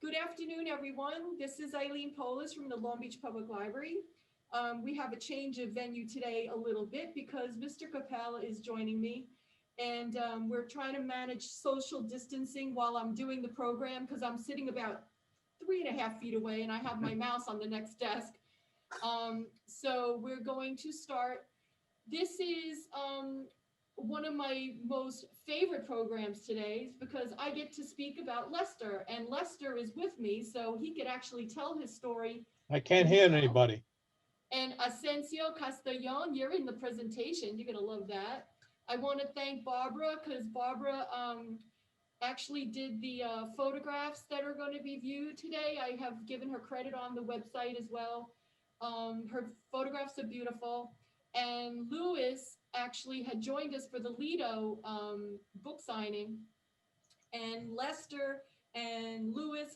Good afternoon, everyone. This is Eileen Polis from the Long Beach Public Library. We have a change of venue today a little bit because Mr. Kappel is joining me, and we're trying to manage social distancing while I'm doing the program because I'm sitting about 3.5 feet away and I have my mouse on the next desk. So we're going to start. This is one of my most favorite programs today because I get to speak about Lester, and Lester is with me, so he could actually tell his story. I can't hear anybody. And Asensio Castellon, you're in the presentation. You're gonna love that. I want to thank Barbara because Barbara actually did the photographs that are going to be viewed today. I have given her credit on the website as well. Her photographs are beautiful. And Louis actually had joined us for the Lido book signing. And Lester and Louis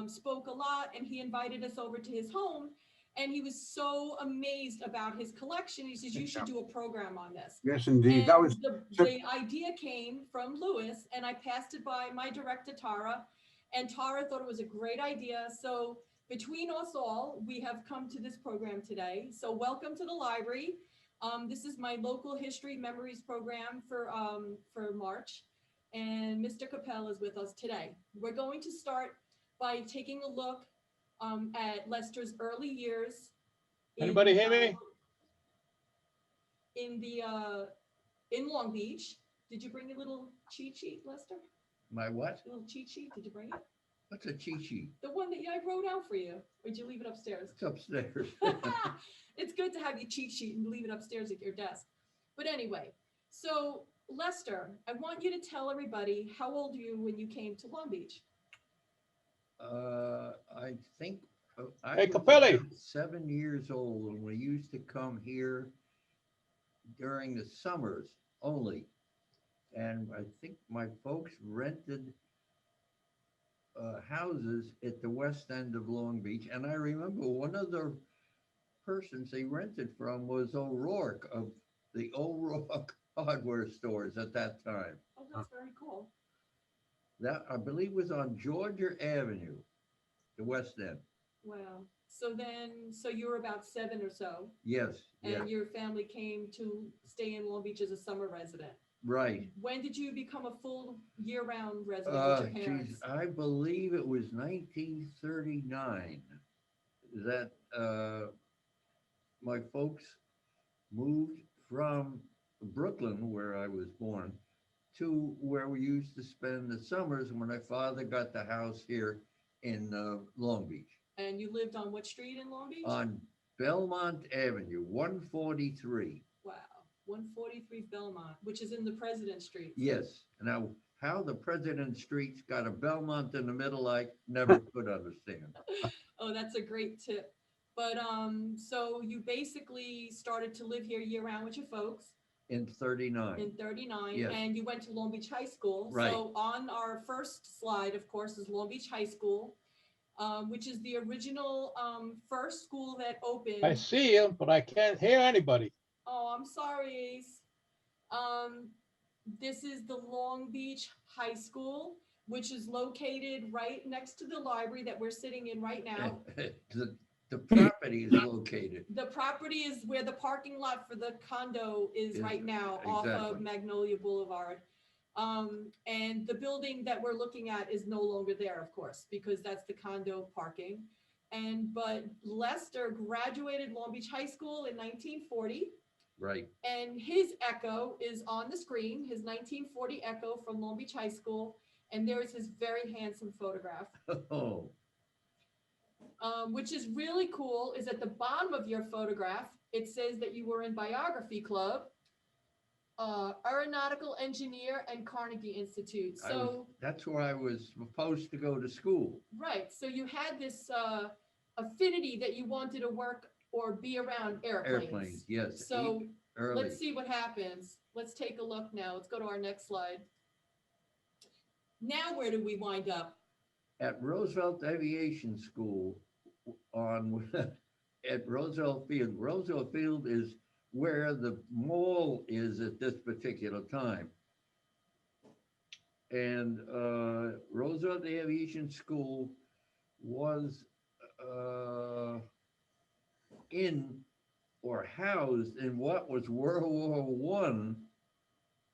spoke a lot, and he invited us over to his home. And he was so amazed about his collection. He says, you should do a program on this. Yes, indeed. And That was the idea came from Louis, and I passed it by my director, Tara, and Tara thought it was a great idea. So between us all, we have come to this program today. So welcome to the library. This is my local history memories program for March, and Mr. Kappel is with us today. We're going to start by taking a look at Lester's early years. Anybody hear me? In Long Beach. Did you bring a little cheat sheet, Lester? My what? A little cheat sheet? Did you bring it? What's a cheat sheet? The one that I wrote out for you. Or did you leave it upstairs? It's upstairs. It's good to have your cheat sheet and leave it upstairs at your desk. But anyway, so Lester, I want you to tell everybody how old you when you came to Long Beach. I think I Hey, was Capelli. about 7 years old, and we used to come here during the summers only. And I think my folks rented houses at the west end of Long Beach. And I remember one of the persons they rented from was O'Rourke of the O'Rourke hardware stores at that time. Oh, that's very cool. That I believe was on Georgia Avenue, the west end. Wow. So you were about 7 or so, Yes, and yes, your family came to stay in Long Beach as a summer resident. right. When did you become a full year-round resident with your parents? I believe it was 1939 that my folks moved from Brooklyn, where I was born, to where we used to spend the summers when my father got the house here in Long Beach And you lived on what street in Long Beach? on Belmont Avenue, 143. Wow, 143 Belmont, which is in the President Street. Yes. Now, how the President Street's got a Belmont in the middle, I never could understand. Oh, that's a great tip. But so you basically started to live here year-round with your folks In 39. in 39, Yes. and you went to Long Beach High School. Right. So on our first slide, of course, is Long Beach High School, which is the original first school that opened. I see you, but I can't hear anybody. Oh, I'm sorry, Ace. This is the Long Beach High School, which is located right next to the library that we're sitting in right now. The property is located. The property is where the parking lot for the condo is Is- right now off of exactly. Magnolia Boulevard. And the building that we're looking at is no longer there, of course, because that's the condo parking. But Lester graduated Long Beach High School in 1940. Right. And his echo is on the screen, his 1940 echo from Long Beach High School. And there is his very handsome photograph. Oh, Which is really cool, is at the bottom of your photograph, it says that you were in biography club, aeronautical engineer and Carnegie Institute. So, that's where I was supposed to go to school. right, so you had this affinity that you wanted to work or be around airplanes. Airplanes, yes. So Early. let's see what happens. Let's take a look now. Let's go to our next slide. Now, where do we wind up? At Roosevelt Aviation School on at Roosevelt Field. Roosevelt Field is where the mall is at this particular time. And Roosevelt Aviation School was in or housed in what was World War One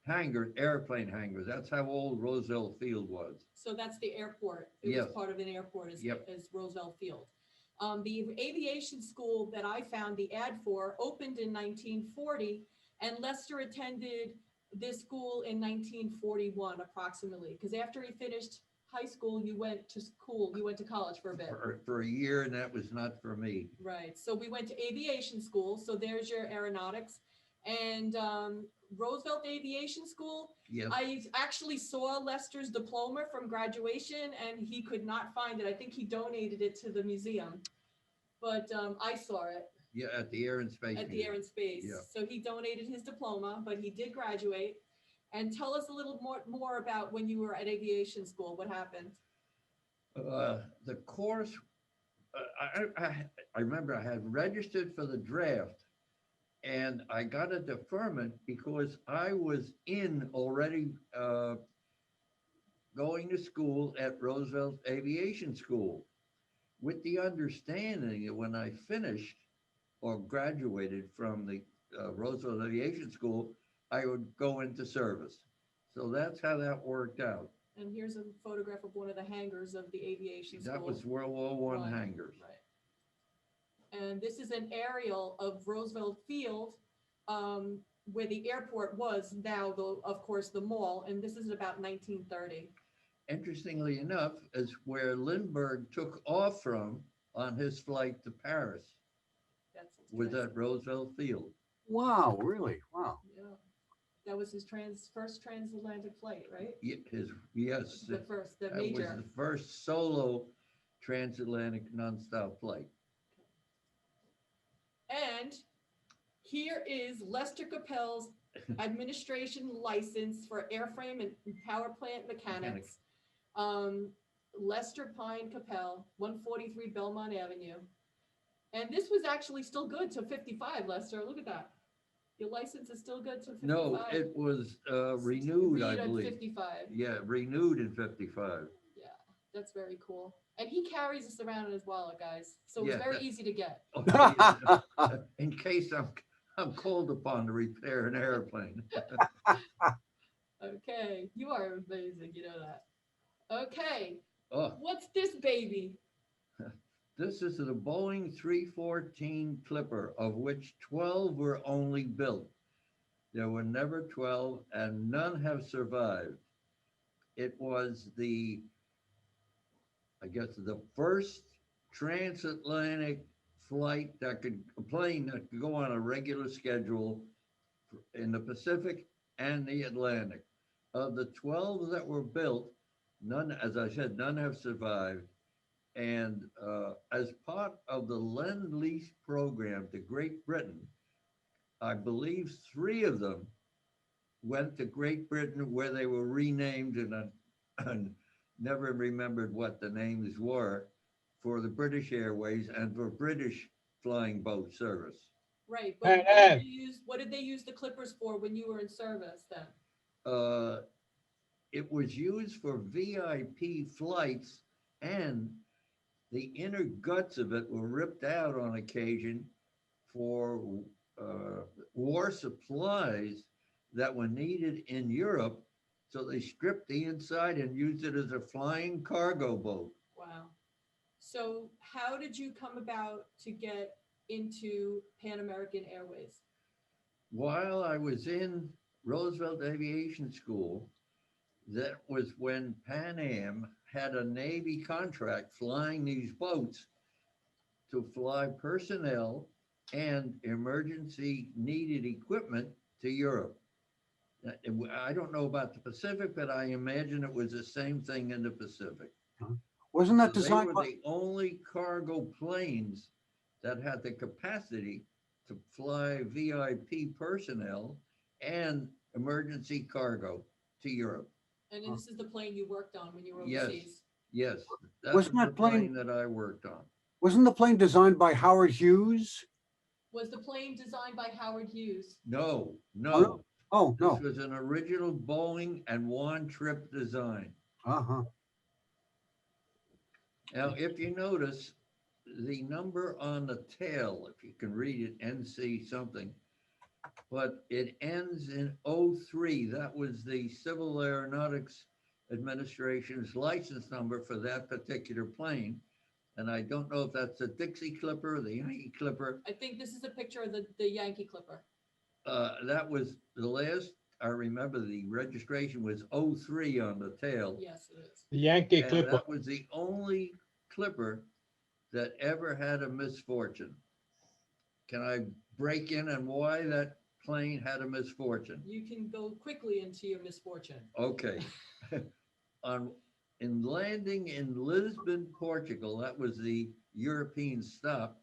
hangar, airplane hangars. That's how old Roosevelt Field was. So that's the airport. It Yes. was part of an airport as, Yep. as Roosevelt Field. The aviation school that I found the ad for opened in 1940, and Lester attended this school in 1941 approximately, because after he finished high school, you went to college for a bit. For a year, and that was not for me. Right, so we went to aviation school, so there's your aeronautics. And Roosevelt Aviation School, Yes. I actually saw Lester's diploma from graduation and he could not find it. I think he donated it to the museum. But I saw it Yeah, at the Air and Space. at the Museum. Air and Space. Yeah. So he donated his diploma, but he did graduate. And tell us a little more about when you were at aviation school, what happened? The course, I remember I had registered for the draft and I got a deferment because I was in already going to school at Roosevelt Aviation School with the understanding that when I finished or graduated from the Roosevelt Aviation School, I would go into service. So that's how that worked out. And here's a photograph of one of the hangars of the aviation school. That was World War One One, hangars. Right. And this is an aerial of Roosevelt Field, where the airport was now, of course, the mall. And this is about 1930. Interestingly enough, is where Lindbergh took off from on his flight to Paris, That's was at Roosevelt Field. Wow, really? Wow. Yeah. That was his first transatlantic flight, right? Yes, The that was major. the first solo transatlantic nonstop flight. And here is Lester Kappel's administration license for airframe and Powerplant Mechanics. Lester Pine Kappel, 143 Belmont Avenue. And this was actually still good to 55, Lester. Look at that. Your license is still good to 55? No, it was renewed, I Renewed at believe. 55. Yeah, renewed in 55. Yeah, that's very cool. And he carries this around in his wallet, guys. So it's Yeah, very that- easy to get. Okay, in case I'm called upon to repair an airplane. Okay, you are amazing. You know that. Okay, Oh, what's this baby? this is the Boeing 314 Clipper, of which 12 were only built. There were never 12, and none have survived. It was I guess, the first transatlantic flight a plane that could go on a regular schedule in the Pacific and the Atlantic. Of the 12 that were built, none, as I said, none have survived. And as part of the Lend-Lease program to Great Britain, I believe 3 of them went to Great Britain where they were renamed and never remembered what the names were for the British Airways and for British flying boat service. Right, but And- what did they use the Clippers for when you were in service then? It was used for VIP flights, and the inner guts of it were ripped out on occasion for war supplies that were needed in Europe. So they stripped the inside and used it as a flying cargo boat. Wow. So how did you come about to get into Pan American Airways? While I was in Roosevelt Aviation School, that was when Pan Am had a Navy contract flying these boats to fly personnel and emergency needed equipment to Europe. I don't know about the Pacific, but I imagine it was the same thing in the Pacific. Wasn't that They designed were by, the only cargo planes that had the capacity to fly VIP personnel and emergency cargo to Europe. And then this is the plane you worked on when you were Yes. overseas. Yes, that was Wasn't the that plane- plane that I worked on. wasn't the plane designed by Howard Hughes? Was the plane designed by Howard Hughes? No, no. no. Oh, no. This was an original Boeing and one trip design. Uh-huh. Now, if you notice, the number on the tail, if you can read it, NC something, but it ends in '03. That was the Civil Aeronautics Administration's license number for that particular plane. And I don't know if that's a Dixie Clipper or the Yankee Clipper. I think this is a picture of the Yankee Clipper. That was the last, I remember the registration was '03 on the tail. Yes, it is. The Yankee And Clipper. that was the only Clipper that ever had a misfortune. Can I break in on why that plane had a misfortune? You can go quickly into your misfortune. Okay. On in landing in Lisbon, Portugal, that was the European stop.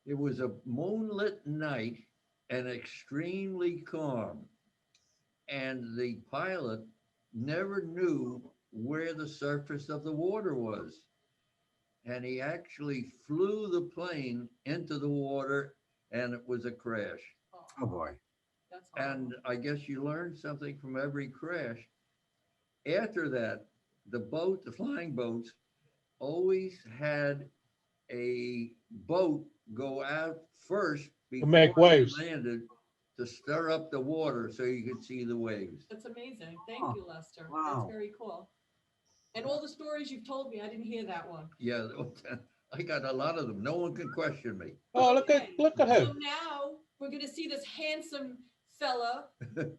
It was a moonlit night and extremely calm. And the pilot never knew where the surface of the water was. And he actually flew the plane into the water and it was a crash. Oh, boy. That's horrible. And I guess you learn something from every crash. After that, the flying boats always had a boat go out first before make they waves. landed to stir up the water so you could see the waves. That's amazing. Thank Oh, you, Lester. wow. That's very cool. And all the stories you've told me, I didn't hear that one. Yeah, I got a lot of them. No one can question me. Oh, look at So him. now we're gonna see this handsome fella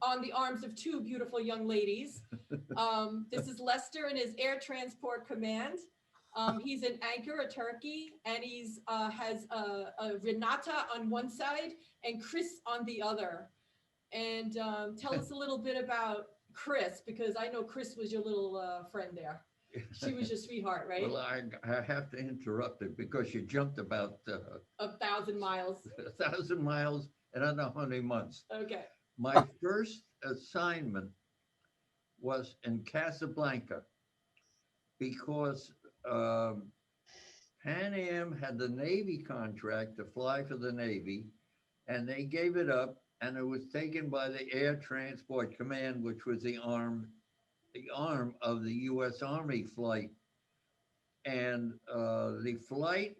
on the arms of two beautiful young ladies. This is Lester in his Air Transport Command. He's an anchor, a turkey, and he's has a Renata on one side and Chris on the other. And tell us a little bit about Chris, because I know Chris was your little friend there. She was your sweetheart, right? Well, I have to interrupt it because you jumped about 1,000 miles. 1,000 miles and I don't know how many months. Okay. My first assignment was in Casablanca because Pan Am had the Navy contract to fly for the Navy, and they gave it up, and it was taken by the Air Transport Command, which was the arm of the U.S. Army flight. And the flight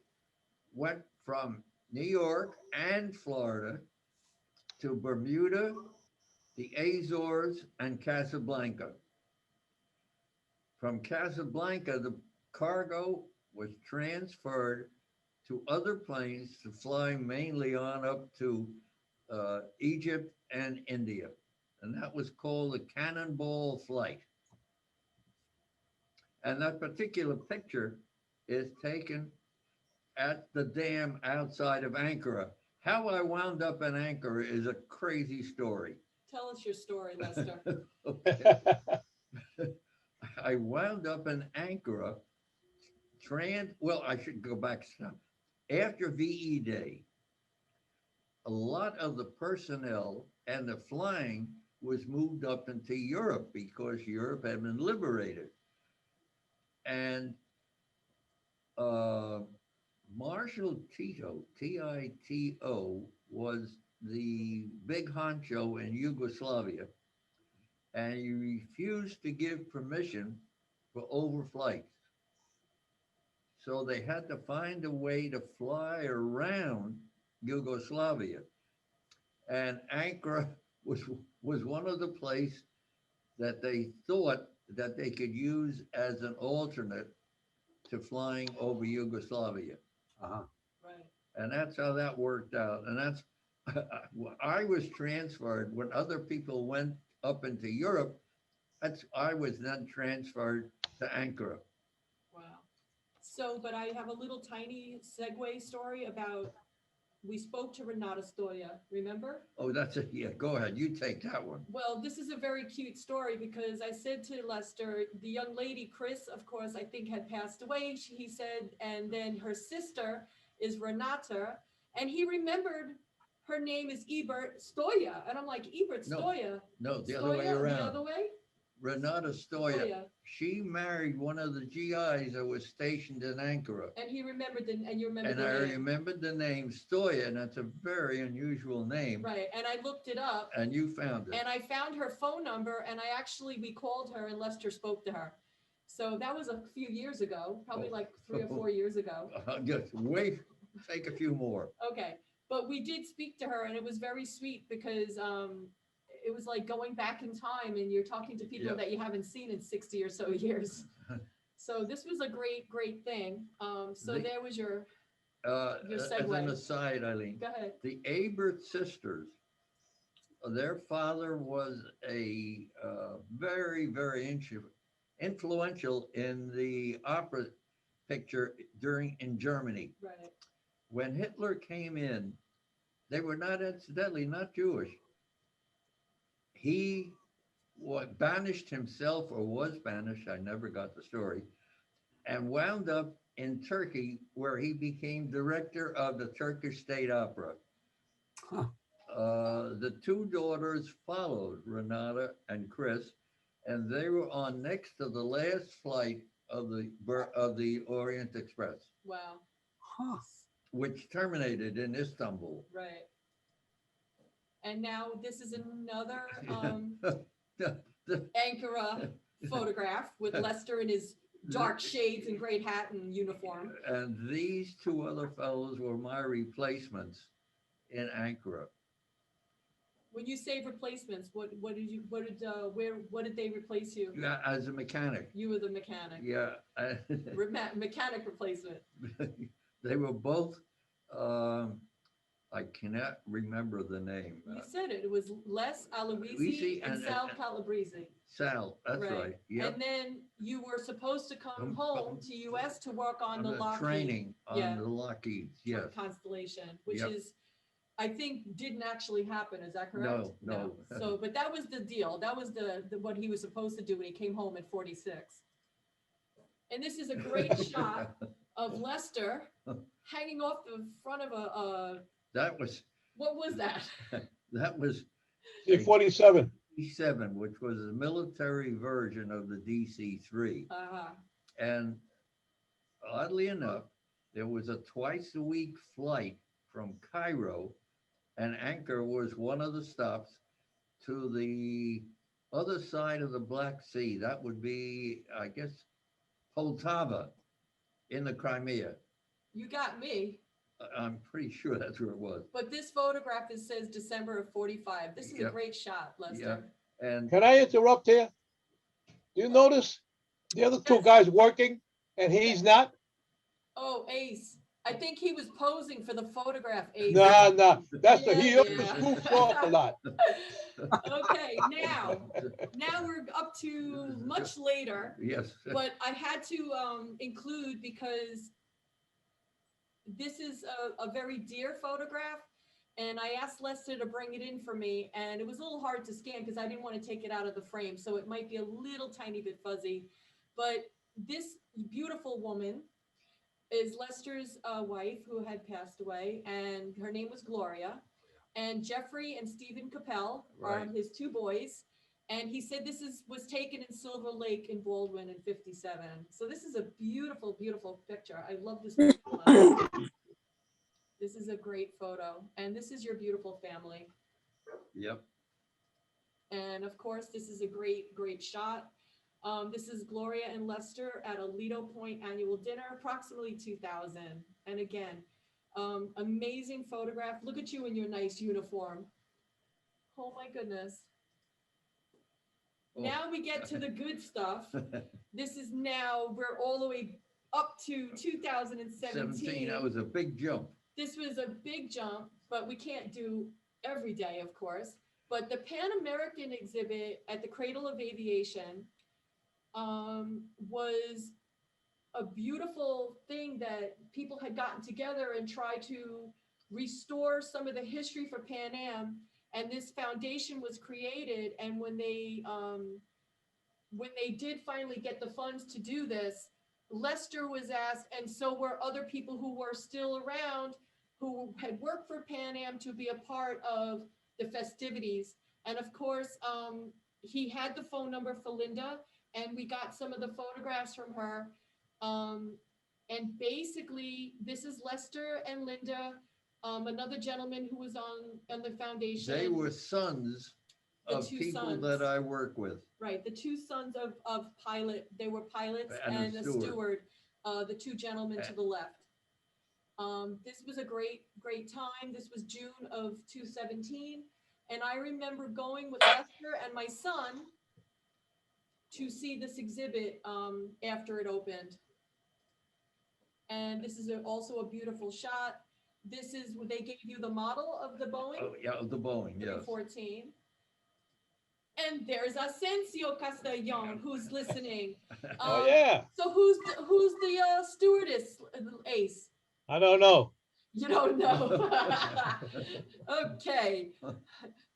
went from New York and Florida to Bermuda, the Azores, and Casablanca. From Casablanca, the cargo was transferred to other planes to fly mainly on up to Egypt and India. And that was called the Cannonball Flight. And that particular picture is taken at the dam outside of Ankara. How I wound up in Ankara is a crazy story. Tell us your story, Lester. Okay. I wound up in Ankara. Well, I should go back some. After VE Day, a lot of the personnel and the flying was moved up into Europe because Europe had been liberated. And Marshal Tito, Tito, was the big honcho in Yugoslavia, and he refused to give permission for overflights. So they had to find a way to fly around Yugoslavia. And Ankara was one of the places that they thought that they could use as an alternate to flying over Yugoslavia. Uh-huh. Right. And that's how that worked out. And that's, I was transferred when other people went up into Europe. I was then transferred to Ankara. Wow. So, but I have a little tiny segue story about, we spoke to Renata Stoya, remember? Oh, that's it. Yeah, go ahead. You take that one. Well, this is a very cute story because I said to Lester, the young lady, Chris, of course, I think had passed away, he said, and then her sister is Renata, and he remembered her name is Ebert Stoya. And I'm like, Ebert No, Stoya? No, the other way Stoya, around. The other way? Renata Stoya. Stoya. She married one of the GIs that was stationed in Ankara. And he remembered and you remember And the I name. remembered the name Stoya, and that's a very unusual name. Right, and I looked it up. And you found it. And I found her phone number, and we called her, and Lester spoke to her. So that was a few years ago, probably Oh. like 3 or 4 years ago. Just wait, take a few more. Okay, but we did speak to her and it was very sweet because it was like going back in time and you're talking to people Yep. that you haven't seen in 60 or so years. So this was a great thing. So The- there was your As an segue. aside, Eileen, go ahead. the Abert sisters, their father was a very influential in the opera picture in Germany. Right. When Hitler came in, they were not incidentally not Jewish. He banished himself or was banished, I never got the story, and wound up in Turkey where he became director of the Turkish State Opera. Huh. The two daughters followed, Renata and Chris, and they were on next to the last flight of the Orient Express, Wow. Huh. which terminated in Istanbul. Right. And now this is another The- Ankara photograph with Lester in his dark shades and great hat and uniform. And these two other fellows were my replacements in Ankara. When you say replacements, what did they replace you? Yeah, as a mechanic. You were the mechanic. Yeah. Mechanic replacement. They were both, I cannot remember the name. You said it. It was Les Aloisi Aloisi and and- Sal and- Calabrese. Sal, that's right. Yep. And then you were supposed to come home to US to work on the the Lockheed training on yeah. the Lockheeds, yes. Constellation, which Yep. is, I think, didn't actually happen. Is that correct? No. So, but that was the deal. That was the what he was supposed to do when he came home at 46. And this is a great shot of Lester hanging off the front of That was what was that? C-47. D7, which was a military version of the DC-3. Uh-huh. And oddly enough, there was a twice a week flight from Cairo, and Ankara was one of the stops to the other side of the Black Sea. That would be, I guess, Poltava in the Crimea. You got me. I'm pretty sure that's where it was. But this photograph, it says December of 45. This is a Yep. great shot, Lester. Yep. And Can I interrupt here? Do you notice the other two guys working and he's not? Oh, Ace. I think he was posing for the photograph, Ace. No, that's the, he Yeah, always yeah. goofs off a lot. Okay, now we're up to much later, yes, but I had to include because this is a very dear photograph, and I asked Lester to bring it in for me, and it was a little hard to scan because I didn't want to take it out of the frame, so it might be a little tiny bit fuzzy. But this beautiful woman is Lester's wife, who had passed away, and her name was Gloria. And Jeffrey and Stephen Kappel are Right. his two boys. And he said this was taken in Silver Lake in Baldwin in 57. So this is a beautiful, beautiful picture. I love this photo. This is a great photo. And this is your beautiful family. yep. And of course, this is a great, great shot. This is Gloria and Lester at a Lido Point annual dinner, approximately 2000. And again, amazing photograph. Look at you in your nice uniform. Oh my goodness. Oh. Now we get to the good stuff. This is now, we're all the way up to 2017. 17, that was a big jump. This was a big jump, but we can't do every day, of course. But the Pan American exhibit at the Cradle of Aviation was a beautiful thing that people had gotten together and tried to restore some of the history for Pan Am. And this foundation was created. And when they did finally get the funds to do this, Lester was asked, and so were other people who were still around, who had worked for Pan Am, to be a part of the festivities. And of course, he had the phone number for Linda, and we got some of the photographs from her. And basically, this is Lester and Linda, another gentleman who was on the foundation. They were sons The of two people sons. that I work with. Right, the two sons of pilot, they were pilots And a and a steward. steward, the two gentlemen to the left. This was a great time. This was June of 2017. And I remember going with Lester and my son to see this exhibit after it opened. And this is also a beautiful shot. This is what they gave you the model of the Boeing Oh, yeah, of the Boeing, yes. 314. And there's Asensio Castellon who's listening. Oh, yeah. So who's the stewardess, Ace? I don't know. You don't know. Okay.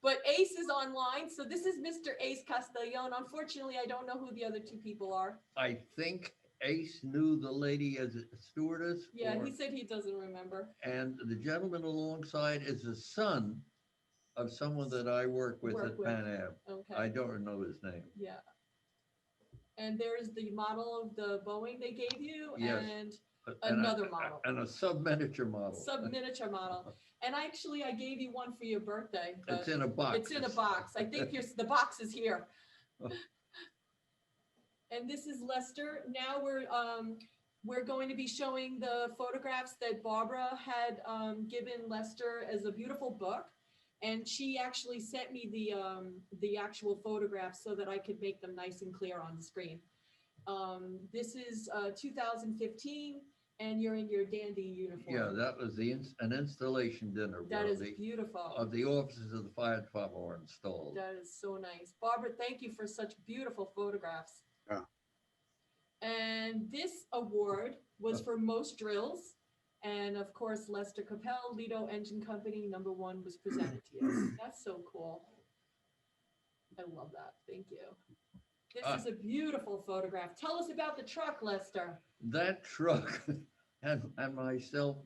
But Ace is online. So this is Mr. Ace Castellon. Unfortunately, I don't know who the other two people are. I think Ace knew the lady as a stewardess. Yeah, or- he said he doesn't remember. And the gentleman alongside is the son of someone that I work with Work at with. Pan Am. I Okay. don't know his name. Yeah. And there's the model of the Boeing they gave you Yes. and And Another model. And a sub-miniature model. sub-miniature model. And actually, I gave you one for your birthday. It's But in a box. it's in a box. I think the box is here. And this is Lester. Now we're going to be showing the photographs that Barbara had given Lester as a beautiful book. And she actually sent me the actual photographs so that I could make them nice and clear on the screen. This is 2015, and you're in your dandy uniform. Yeah, that was an installation dinner. That where is beautiful. Of the officers of the fire department were installed. That is so nice. Barbara, thank you for such beautiful photographs. Yeah. And this award was for most drills. And of course, Lester Kappel, Lido Engine Company, #1 was presented to you. That's so cool. I love that. Thank you. This is a beautiful photograph. Tell us about the truck, Lester. That truck and myself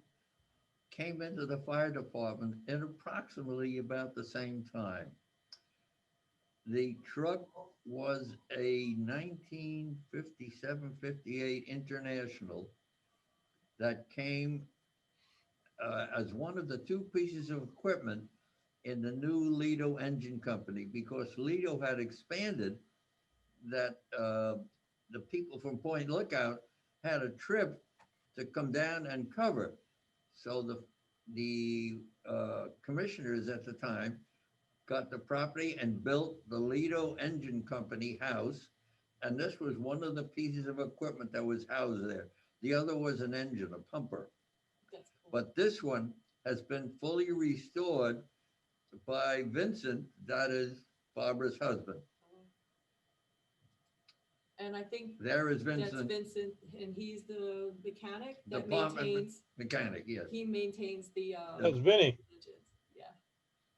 came into the fire department at approximately about the same time. The truck was a 1957-58 International that came as one of the two pieces of equipment in the new Lido Engine Company, because Lido had expanded that the people from Point Lookout had a trip to come down and cover. So the commissioners at the time got the property and built the Lido Engine Company house. And this was one of the pieces of equipment that was housed there. The other was an engine, a pumper. That's cool. But this one has been fully restored by Vincent, that is Barbara's husband. And I think There is that's Vincent, Vincent, and he's the mechanic that Department maintains, mechanic, yes. he maintains the That's Vinny. engines. Yeah.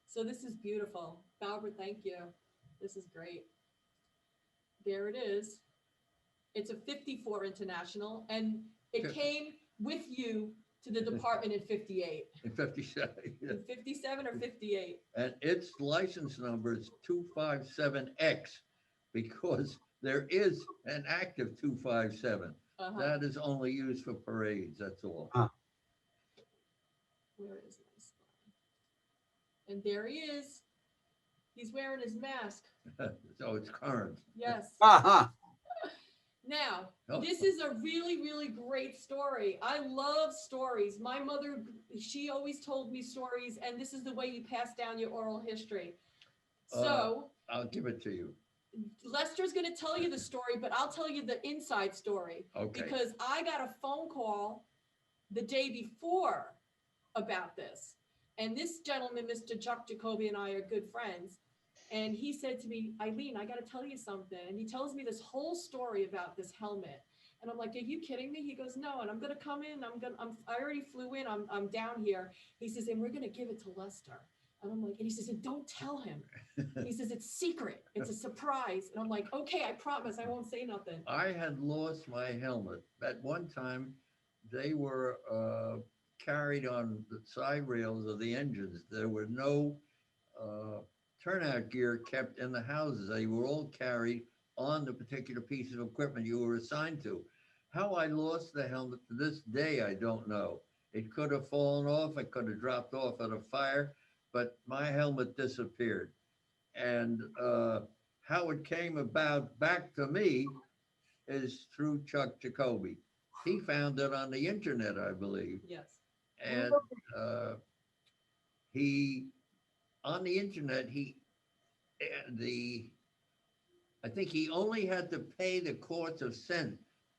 So this is beautiful. Barbara, thank you. This is great. There it is. It's a 54 International, and it Okay. came with you to the department in 58. In 57, yeah. In 57 or 58? And its license number is 257X, because there is an active 257. Uh-huh. That is only used for parades, that's all. Where is my spine? And there he is. He's wearing his mask. So it's current. Yes. Aha. Now, Oh. this is a really, really great story. I love stories. My mother, she always told me stories, and this is the way you pass down your oral history. So, I'll give it to you. Lester's going to tell you the story, but I'll tell you the inside story. Okay. Because I got a phone call the day before about this. And this gentleman, Mr. Chuck Jacoby, and I are good friends. And he said to me, Eileen, I got to tell you something. And he tells me this whole story about this helmet. And I'm like, are you kidding me? He goes, no. And I'm going to come in. I already flew in. I'm down here. He says, and we're going to give it to Lester. And I'm like, and he says, and don't tell him. He says, it's secret. It's a surprise. And I'm like, okay, I promise I won't say nothing. I had lost my helmet. At one time, they were carried on the side rails of the engines. There were no turnout gear kept in the houses. They were all carried on the particular piece of equipment you were assigned to. How I lost the helmet to this day, I don't know. It could have fallen off. It could have dropped off at a fire, but my helmet disappeared. And how it came about back to me is through Chuck Jacoby. He found it on the internet, I believe. Yes. And he, on the internet, the I think he only had to pay the cost of cent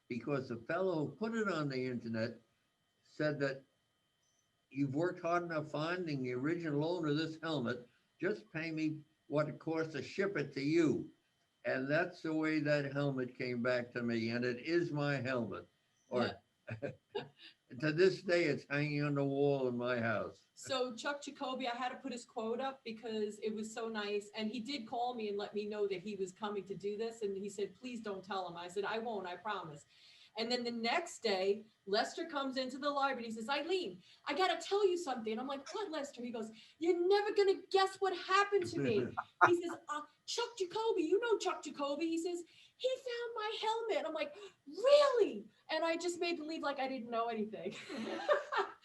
because the fellow who put it on the internet said that you've worked hard enough finding the original owner of this helmet. Just pay me what it costs to ship it to you. And that's the way that helmet came back to me. And it is my helmet. Or to this day, it's hanging on the wall in my house. So Chuck Jacoby, I had to put his quote up because it was so nice. And he did call me and let me know that he was coming to do this. And he said, please don't tell him. I said, I won't, I promise. And then the next day, Lester comes into the library. He says, Eileen, I got to tell you something. And I'm like, what, Lester? He goes, you're never going to guess what happened to me. He says, Chuck Jacoby, you know Chuck Jacoby. He says, he found my helmet. I'm like, really? And I just made believe like I didn't know anything.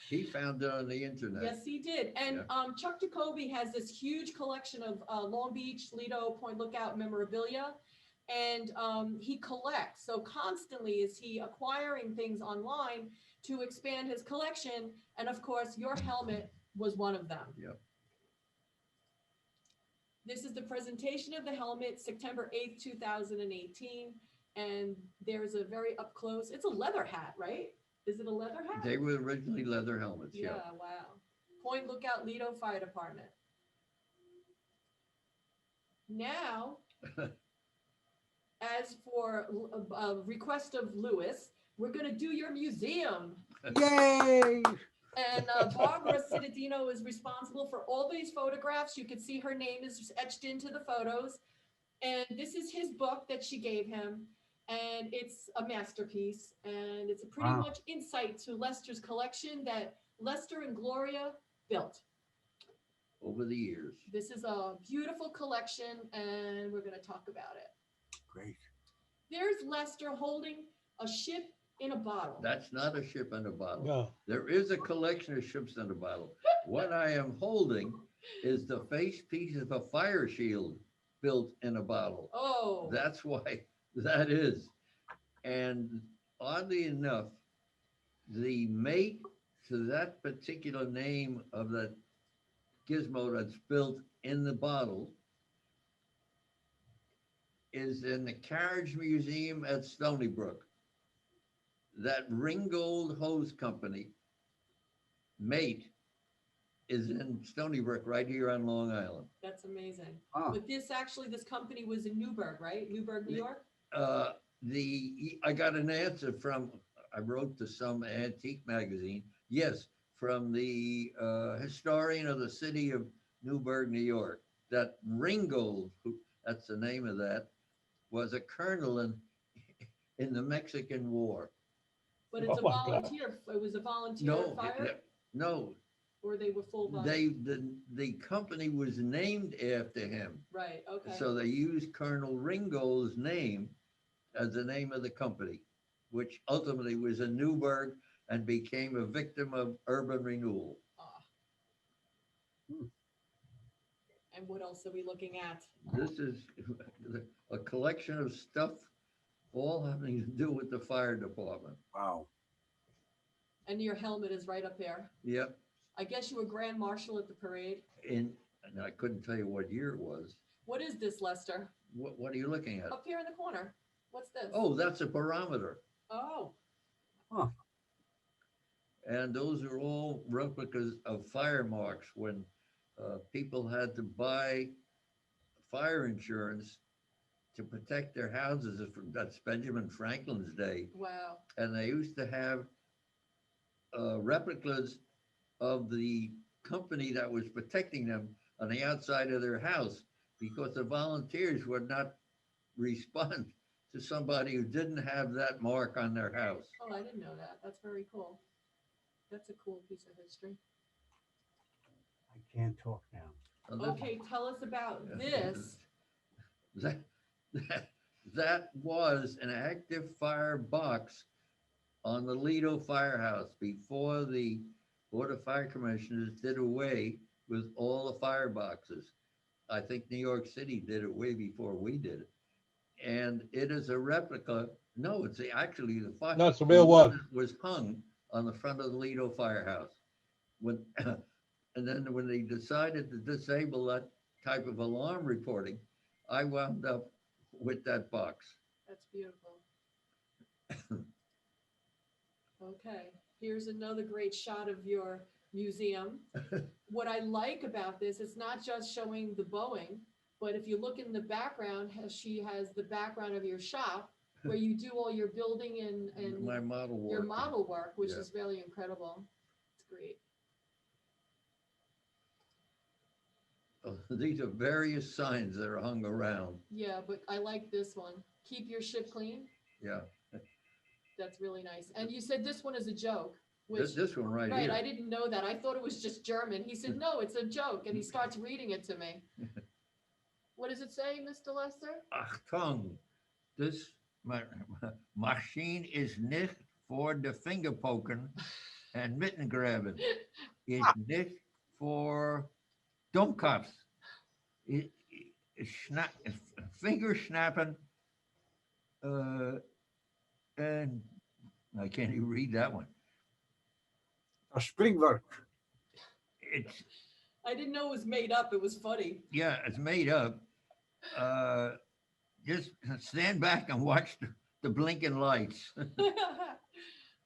He found it on the internet. Yes, he did. And Chuck Jacoby has this huge collection of Long Beach, Lido, Point Lookout memorabilia. And he collects. So constantly is he acquiring things online to expand his collection. And of course, your helmet was one of them. Yep. This is the presentation of the helmet, September 8th, 2018. And there's a very up close, it's a leather hat, right? Is it a leather hat? They were originally leather helmets. Yeah, wow. Point Lookout, Lido Fire Department. Now, as for a request of Lewis, we're going to do your museum. Yay! And Barbara Cittadino is responsible for all these photographs. You can see her name is etched into the photos. And this is his book that she gave him. And it's a masterpiece. And it's a pretty much insight to Lester's collection that Lester and Gloria built Over the years. This is a beautiful collection, and we're going to talk about it. Great. There's Lester holding a ship in a bottle. That's not a ship in a bottle. No. There is a collection of ships in a bottle. What I am holding is the face piece of a fire shield built in a bottle. Oh. That's why that is. And oddly enough, the mate to that particular name of that gizmo that's built in the bottle is in the Carriage Museum at Stony Brook. That Ringgold hose company mate is in Stony Brook right here on Long Island. That's amazing. Ah. But this company was in Newburgh, right? Newburgh, New York? I got an answer from, I wrote to some antique magazine, yes, from the historian of the city of Newburgh, New York, that Ringgold, that's the name of that, was a colonel in the Mexican War. But it's Oh a my God. volunteer. It was a volunteer fire? No, Or they were full volunteer? the company was named after him. Right, okay. So they used Colonel Ringgold's name as the name of the company, which ultimately was in Newburgh and became a victim of urban renewal. And what else are we looking at? This is a collection of stuff all having to do with the fire department. Wow. And your helmet is right up there. Yep. I guess you were Grand Marshal at the parade. And I couldn't tell you what year it was. What is this, Lester? What are you looking at? Up here in the corner. What's this? Oh, that's a barometer. Oh, And those are all replicas of fire marks when people had to buy fire insurance to protect their houses. That's Benjamin Franklin's day. wow. And they used to have replicas of the company that was protecting them on the outside of their house because the volunteers would not respond to somebody who didn't have that mark on their house. Oh, I didn't know that. That's very cool. That's a cool piece of history. I can't talk now. Now, this- Okay, tell us about this. That was an active fire box on the Lido Firehouse before the Board of Fire Commissioners did away with all the fire boxes. I think New York City did it way before we did it. And it is a replica. No, it's actually the fire. No, it's the real one. that was hung on the front of the Lido firehouse. When, and then when they decided to disable that type of alarm reporting, I wound up with that box. That's beautiful. Okay, here's another great shot of your museum. What I like about this, it's not just showing the Boeing, but if you look in the background, she has the background of your shop where you do all your building and My model work. your model work, which Yeah. is really incredible. It's great. These are various signs that are hung around. Yeah, but I like this one. Keep your ship clean. Yeah. That's really nice. And you said this one is a joke, which, This one right right, here. I didn't know that. I thought it was just German. He said, no, it's a joke. And he starts reading it to me. What does it say, Mr. Lester? Achtung, this machine is nicht for the finger poking and mitten grabbing. It's nicht for dummkopf. It finger snapping. And I can't even read that one. A springwerk. It's, I didn't know it was made up. It was funny. yeah, it's made up. Just stand back and watch the blinking lights.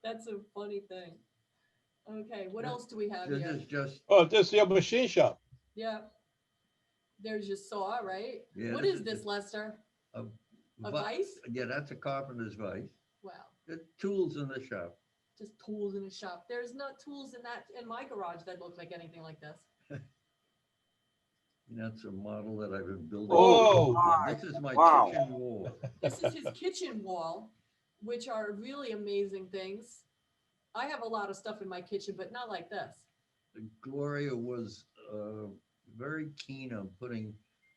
That's a funny thing. Okay, what else do we have This here? is just, Oh, this is your machine shop. Yeah. There's your saw, right? Yeah, What this is is this, Lester? A vi- vice? yeah, that's a carpenter's vice. Wow. The tools in the shop. Just tools in a shop. There's no tools in my garage that look like anything like this. That's a model that I've been building. Oh, This is my Wow. kitchen wall. This is his kitchen wall, which are really amazing things. I have a lot of stuff in my kitchen, but not like this. Gloria was very keen on putting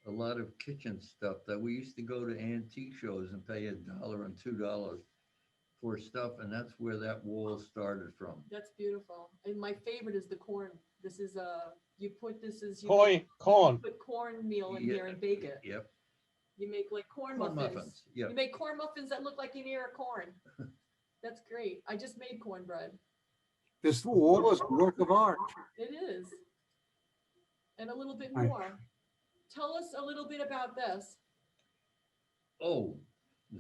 a lot of kitchen stuff that we used to go to antique shows and pay $1 and $2 for stuff, and that's where that wall started from. That's beautiful. And my favorite is the corn. This is you corn. put cornmeal in Yeah. here and bake it. Yep. You make like corn Corn muffins. muffins, yeah. You make corn muffins that look like an ear of corn. That's great. I just made cornbread. This wall is a work of art. It is. And a little bit Right. more. Tell us a little bit about this. Oh,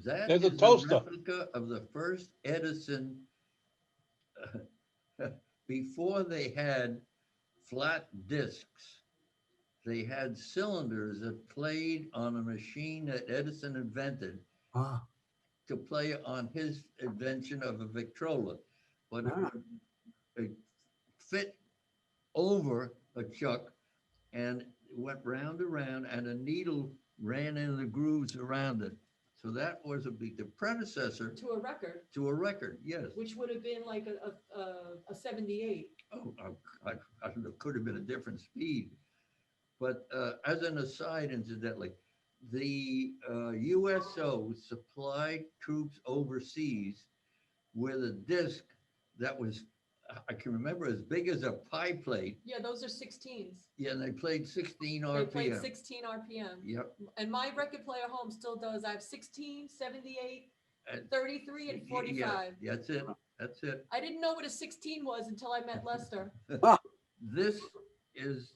that There's a is toaster. replica of the first Edison. Before they had flat discs, they had cylinders that played on a machine that Edison invented Ah, to play on his invention of a Victrola. But it Ah. would it fit over a chuck and it went round and round, and a needle ran in the grooves around it. So that was the predecessor To a record, to a record, yes. which would have been like a 78. Oh, I don't know, it could have been a different speed. But as an aside, incidentally, the USO supplied troops overseas with a disc that was, I can remember, as big as a pie plate. Yeah, those are 16s. Yeah, and they played 16 They played RPM. 16 RPM. Yep. And my record player home still does. I have 16, 78, And- 33, and Yeah, 45. that's it. That's it. I didn't know what a 16 was until I met Lester. This is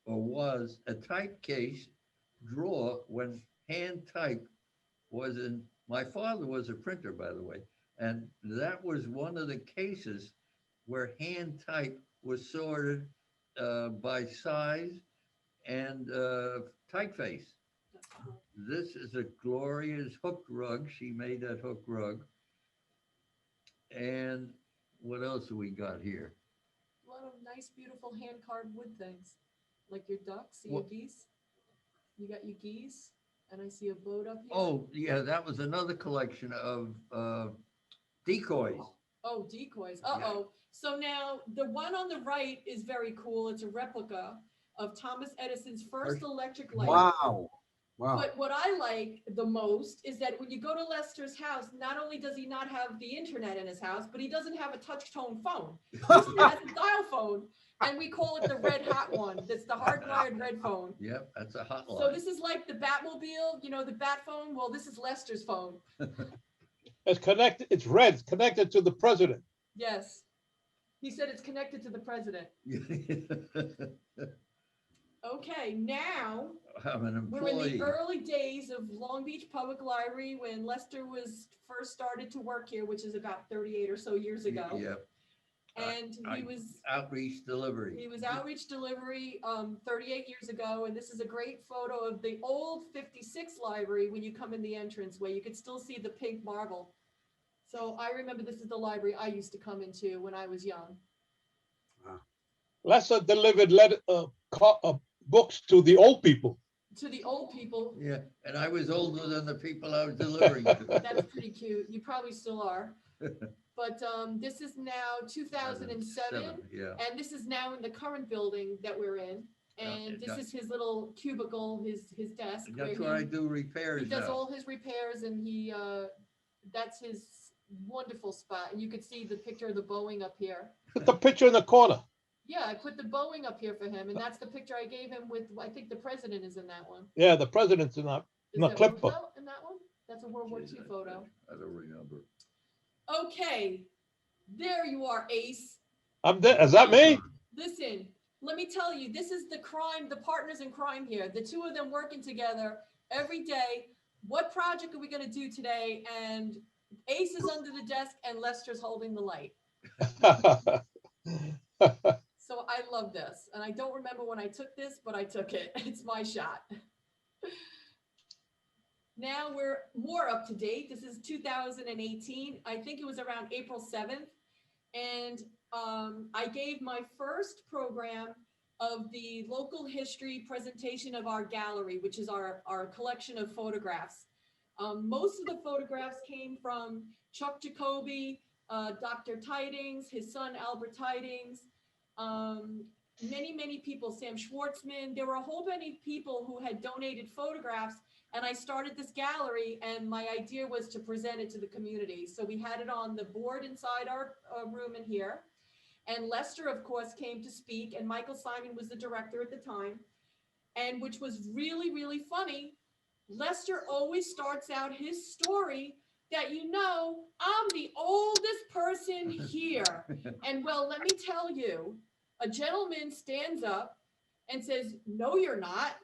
or was a typecase drawer when hand type was in. My father was a printer, by the way, and that was one of the cases where hand type was sorted by size and typeface. This is a Gloria's hook rug. She made that hook rug. And what else do we got here? A lot of nice, beautiful hand carved wood things, like your ducks, see your What- geese. You got your geese, and I see a boat up here. Oh, yeah, that was another collection of decoys. Oh, decoys. Uh-oh. So now the one on the right is very cool. It's a replica of Thomas Edison's first electric light. wow. Wow. But what I like the most is that when you go to Lester's house, not only does he not have the internet in his house, but he doesn't have a touch tone phone. Lester has a dial phone, and we call it the red hot one. That's the hardwired red phone. Yep, that's a hotline. So this is like the Batmobile, you know, the Bat phone. Well, this is Lester's phone. It's connected, it's red, it's connected to the president. Yes. He said it's connected to the president. Okay, now I'm an we're in the employee. early days of Long Beach Public Library when Lester was first started to work here, which is about 38 or so years ago. Yep, And I- he was outreach delivery. outreach delivery 38 years ago, and this is a great photo of the old 56 library when you come in the entranceway. You could still see the pink marble. So I remember this is the library I used to come into when I was young. Lester delivered books to the old people. To the old people, Yeah, and I was older than the people I was delivering to. that's pretty cute. You probably still are. But this is now 2007, Yeah, and this is now in the current building that we're in. And this is his little cubicle, his desk. that's where I do repairs He does now. all his repairs, and that's his wonderful spot. And you could see the picture of the Boeing up here. Put the picture in the corner. Yeah, I put the Boeing up here for him, and that's the picture I gave him with, I think the president is in that one. Yeah, the president's in that. Is No, that clip Roosevelt in that one? That's a World War II Jeez, photo. I don't remember. Okay, there you are, Ace. I'm there. Is that me? Listen, let me tell you, this is the crime, the partners in crime here. The two of them working together every day. What project are we gonna do today? And Ace is under the desk and Lester's holding the light. So I love this. And I don't remember when I took this, but I took it. It's my shot. Now we're more up to date. This is 2018. I think it was around April 7th. And I gave my first program of the local history presentation of our gallery, which is our collection of photographs. Most of the photographs came from Chuck Jacoby, Dr. Tidings, his son Albert Tidings, many people, Sam Schwartzman. There were a whole many people who had donated photographs, and I started this gallery, and my idea was to present it to the community. So we had it on the board inside our room in here, and Lester, of course, came to speak, and Michael Simon was the director at the time, and which was really funny. Lester always starts out his story that, you know, I'm the oldest person here. And well, let me tell you, a gentleman stands up and says, no, you're not.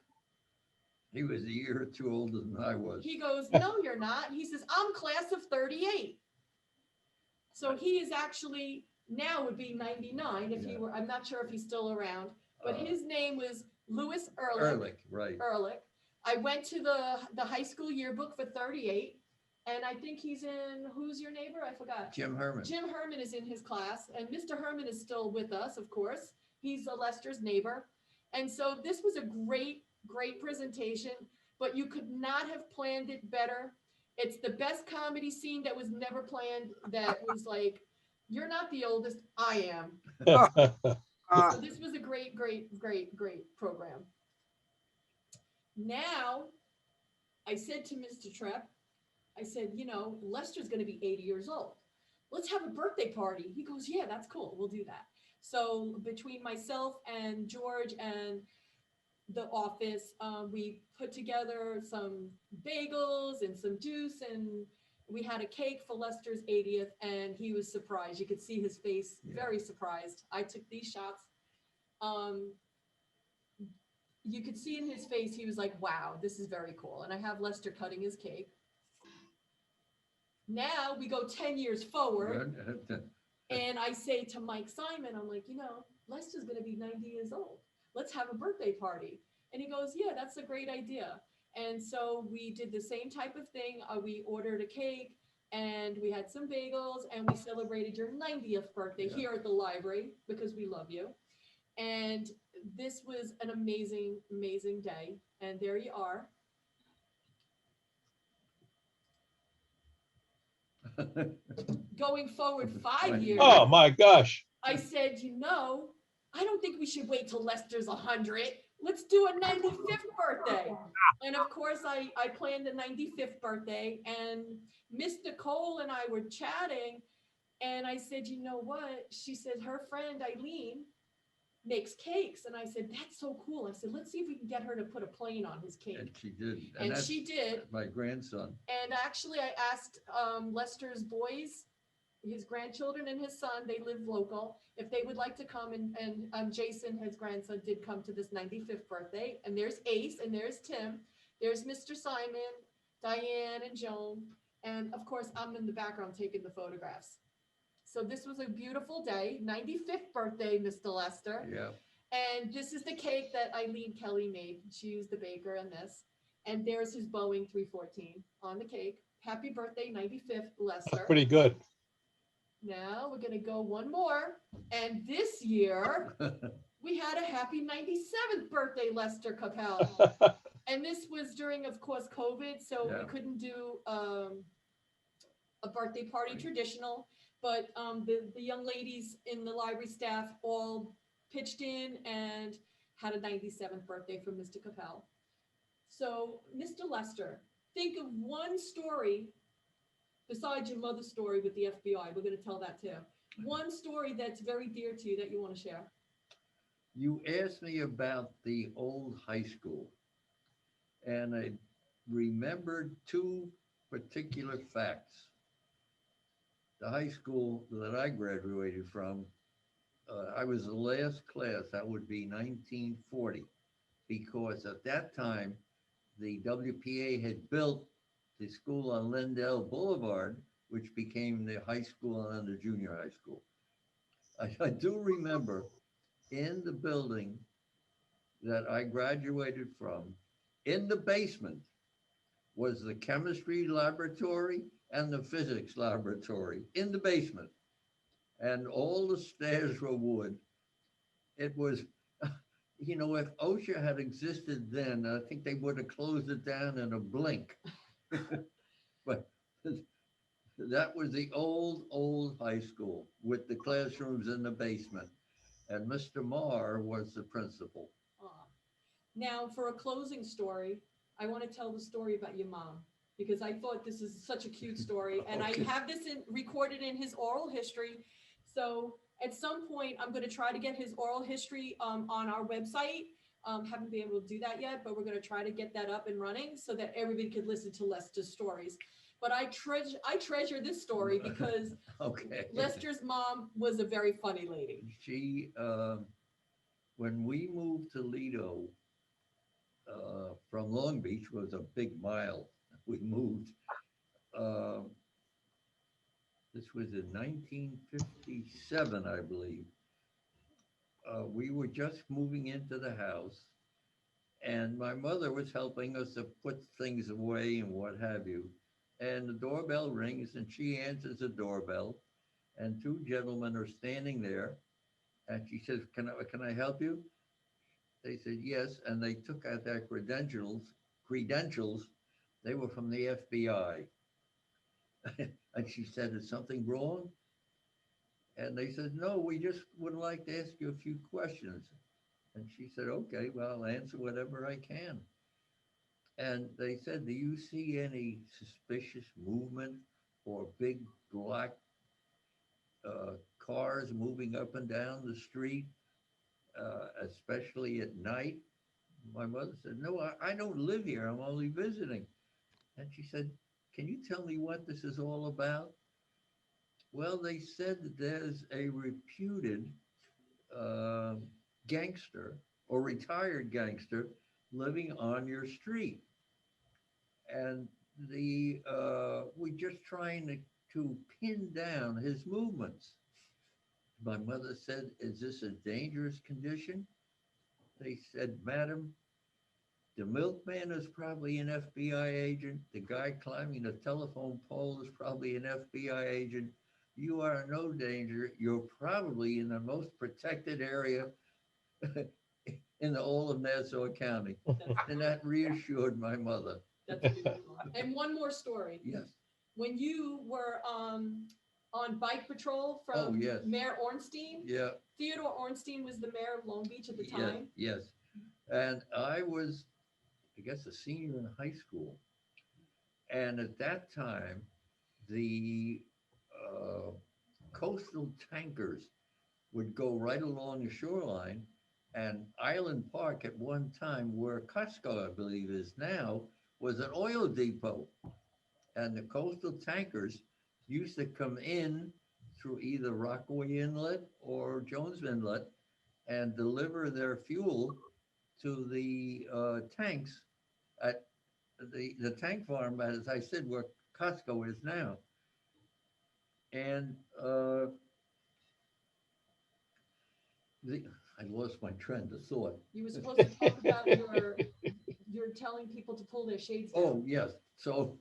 He was a year or two older than I was. He goes, no, you're not. He says, I'm class of 38. So he is actually, now would be 99 if he were, I'm not sure if he's still around, but his name was Louis Ehrlich, right. Ehrlich. I went to the high school yearbook for 38. And I think he's in, who's your neighbor? I forgot. Jim Herman. Jim Herman is in his class, and Mr. Herman is still with us, of course. He's Lester's neighbor. And so this was a great presentation, but you could not have planned it better. It's the best comedy scene that was never planned, that was like, you're not the oldest, I am. So this was a great program. Now, I said to Mr. Trepp, I said, you know, Lester's going to be 80 years old. Let's have a birthday party. He goes, yeah, that's cool. We'll do that. So between myself and George and the office, we put together some bagels and some juice, and we had a cake for Lester's 80th, and he was surprised. You could see his face, very surprised. I took these shots. You could see in his face, he was like, wow, this is very cool. And I have Lester cutting his cake. Now we go 10 years forward, and I say to Mike Simon, I'm like, you know, Lester's going to be 90 years old. Let's have a birthday party. And he goes, yeah, that's a great idea. And so we did the same type of thing. We ordered a cake, and we had some bagels, and we celebrated your 90th birthday here at the library because we love you. And this was an amazing day. And there you are. Going forward 5 years. Oh my gosh. I said, you know, I don't think we should wait till Lester's 100. let's do a 95th birthday. And of course, I planned the 95th birthday, and Miss Nicole and I were chatting, and I said, you know what? She said her friend Eileen makes cakes. And I said, that's so cool. I said, let's see if we can get her to put a plane on his And cake. she did. And that's she did. My grandson. And actually, I asked Lester's boys, his grandchildren and his son, they live local, if they would like to come. And Jason, his grandson, did come to this 95th birthday. And there's Ace and there's Tim. There's Mr. Simon, Diane, and Joan. And of course, I'm in the background taking the photographs. So this was a beautiful day, 95th birthday, Mr. Lester. Yeah. And this is the cake that Eileen Kelly made. She used the baker in this. And there's his Boeing 314 on the cake. Happy birthday, 95th, Lester. Pretty good. Now we're going to go one more. And this year, we had a happy 97th birthday, Lester Kappel. And this was during, of course, COVID. So Yeah. we couldn't do a birthday party traditional. But the young ladies in the library staff all pitched in and had a 97th birthday for Mr. Kappel. So, Mr. Lester, think of one story besides your mother's story with the FBI. We're going to tell that too. One story that's very dear to you that you want to share. You asked me about the old high school, and I remembered two particular facts. The high school that I graduated from, I was the last class. That would be 1940, because at that time, the WPA had built the school on Lindell Boulevard, which became the high school and the junior high school. I do remember in the building that I graduated from, in the basement, was the chemistry laboratory and the physics laboratory in the basement. And all the stairs were wood. It was, you know, if OSHA had existed then, I think they would have closed it down in a blink. But that was the old high school with the classrooms in the basement. And Mr. Marr was the principal. Now, for a closing story, I want to tell the story about your mom, because I thought this is such a cute story. And Okay. I have this recorded in his oral history. So at some point, I'm going to try to get his oral history on our website. Haven't been able to do that yet, but we're going to try to get that up and running so that everybody could listen to Lester's stories. But I treasure this story because Okay. Lester's mom was a very funny lady. She, when we moved to Lido from Long Beach, was a big mile. We moved. This was in 1957, I believe. We were just moving into the house, and my mother was helping us to put things away and what have you. And the doorbell rings, and she answers the doorbell, and two gentlemen are standing there. And she says, can I help you? They said yes, and they took out their credentials. They were from the FBI. And she said, is something wrong? And they said, no, we just would like to ask you a few questions. And she said, okay, well, I'll answer whatever I can. And they said, do you see any suspicious movement or big black cars moving up and down the street, especially at night? My mother said, no, I don't live here. I'm only visiting. And she said, can you tell me what this is all about? Well, they said that there's a reputed gangster or retired gangster living on your street. And we're just trying to pin down his movements. My mother said, is this a dangerous condition? They said, madam, the milkman is probably an FBI agent. The guy climbing the telephone pole is probably an FBI agent. You are in no danger. You're probably in the most protected area in the whole of Nassau County. And that reassured my mother. That's beautiful. And one more story. Yes. When you were on bike patrol from Oh, yes. Mayor Ornstein, Yeah. Theodore Ornstein was the mayor of Long Beach at the time. Yes. And I was, I guess, a senior in high school. And at that time, the uh, coastal tankers would go right along the shoreline. And Island Park at one time, where Costco, I believe, is now, was an oil depot. And the coastal tankers used to come in through either Rockaway Inlet or Jones Inlet and deliver their fuel to the tanks at the tank farm, as I said, where Costco is now. And the, I lost my trend of thought. You were supposed to talk about you're telling people to pull their shades down. Oh, yes. So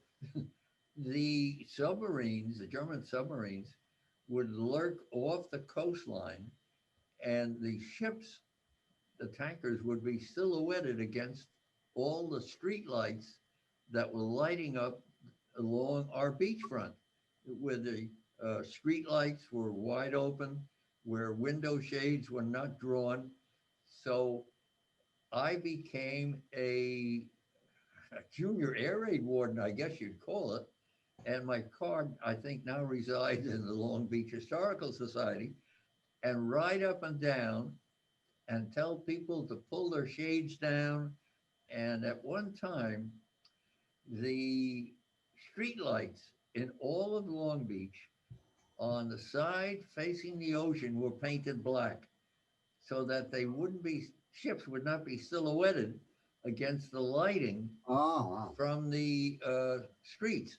the submarines, the German submarines, would lurk off the coastline, and the ships, the tankers, would be silhouetted against all the street lights that were lighting up along our beachfront, where the street lights were wide open, where window shades were not drawn. So I became a junior air raid warden, I guess you'd call it. And my card, I think, now resides in the Long Beach Historical Society, and ride up and down and tell people to pull their shades down. And at one time, the street lights in all of Long Beach on the side facing the ocean were painted black, so that they wouldn't be, ships would not be silhouetted against the lighting Oh, wow. from the streets.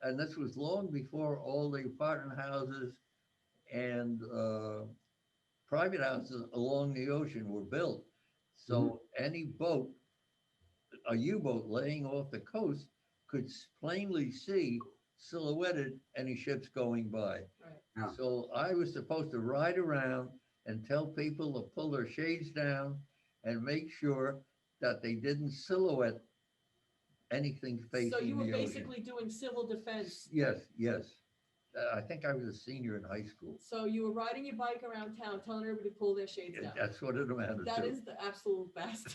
And this was long before all the apartment houses and private houses along the ocean were built. So any boat, a U-boat laying off the coast, could plainly see silhouetted any ships going by. Right. Yeah. So I was supposed to ride around and tell people to pull their shades down and make sure that they didn't silhouette anything facing the So ocean. you were basically doing civil defense. Yes, yes. I think I was a senior in high school. So you were riding your bike around town, telling everybody to pull their shades down. That's what it amounted That to. is the absolute best.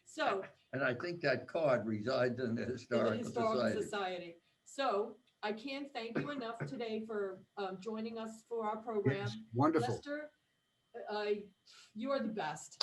So, And I think that card resides in the in the Historical Historical Society. Society. So I can't thank you enough today for joining us for our program. Yes, wonderful. Lester, you are the best.